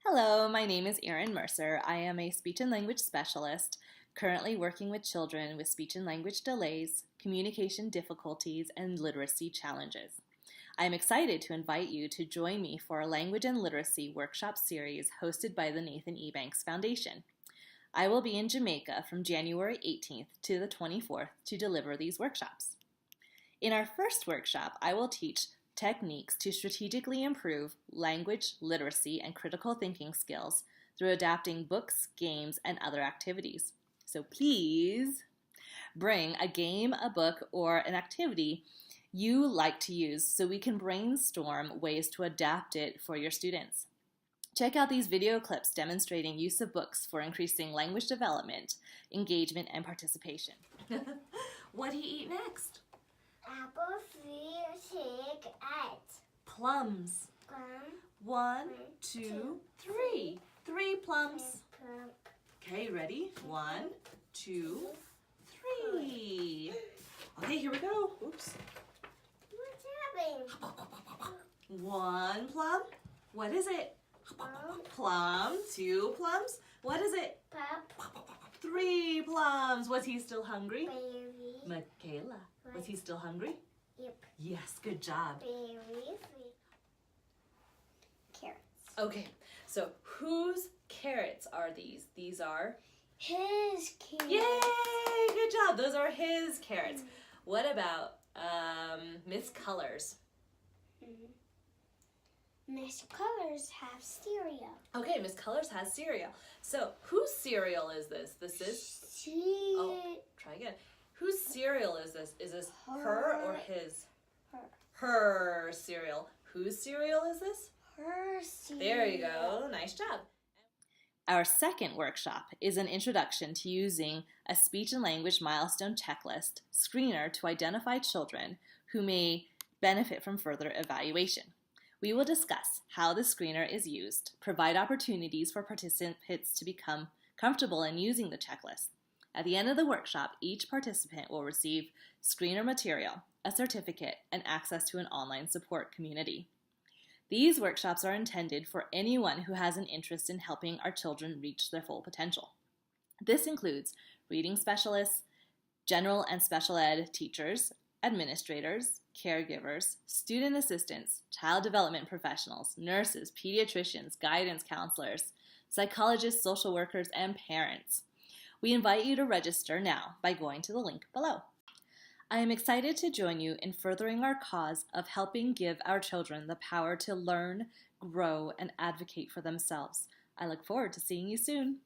Hello, my name is Erin Mercer. I am a speech and language specialist, currently working with children with speech and language delays, communication difficulties, and literacy challenges. I am excited to invite you to join me for a language and literacy workshop series hosted by the Nathan Ebanks Foundation. I will be in Jamaica from January 18th to the 24th to deliver these workshops. In our first workshop, I will teach techniques to strategically improve language, literacy, and critical thinking skills through adapting books, games, and other activities. So please bring a game, a book, or an activity you like to use so we can brainstorm ways to adapt it for your students. Check out these video clips demonstrating use of books for increasing language development, engagement, and participation. What do you eat next? Apple, 3, 6, 8. Plums. Plum. 1, 2, 3. 3 plums. Plum. Okay, ready? 1, 2, 3. Okay, here we go. Oops. What's happening? 1 plum. What is it? Plum. Plum. 2 plums. What is it? Pop. 3 plums. Was he still hungry? Berry. Michaela, was he still hungry? Yep. Yes, good job. Berry. 3. Carrots. Okay, so whose carrots are these? These are? His carrots. Yay! Good job. Those are his carrots. What about Miss Colors? Miss Colors have cereal. Okay, Miss Colors has cereal. So whose cereal is this? This is? Oh, try again. Whose cereal is this? Is this her or his? Her. Her cereal. Whose cereal is this? Her cereal. There you go. Nice job. Our second workshop is an introduction to using a speech and language milestone checklist screener to identify children who may benefit from further evaluation. We will discuss how the screener is used, provide opportunities for participants to become comfortable in using the checklist. At the end of the workshop, each participant will receive screener material, a certificate, and access to an online support community. These workshops are intended for anyone who has an interest in helping our children reach their full potential. This includes reading specialists, general and special ed teachers, administrators, caregivers, student assistants, child development professionals, nurses, pediatricians, guidance counselors, psychologists, social workers, and parents. We invite you to register now by going to the link below. I am excited to join you in furthering our cause of helping give our children the power to learn, grow, and advocate for themselves. I look forward to seeing you soon.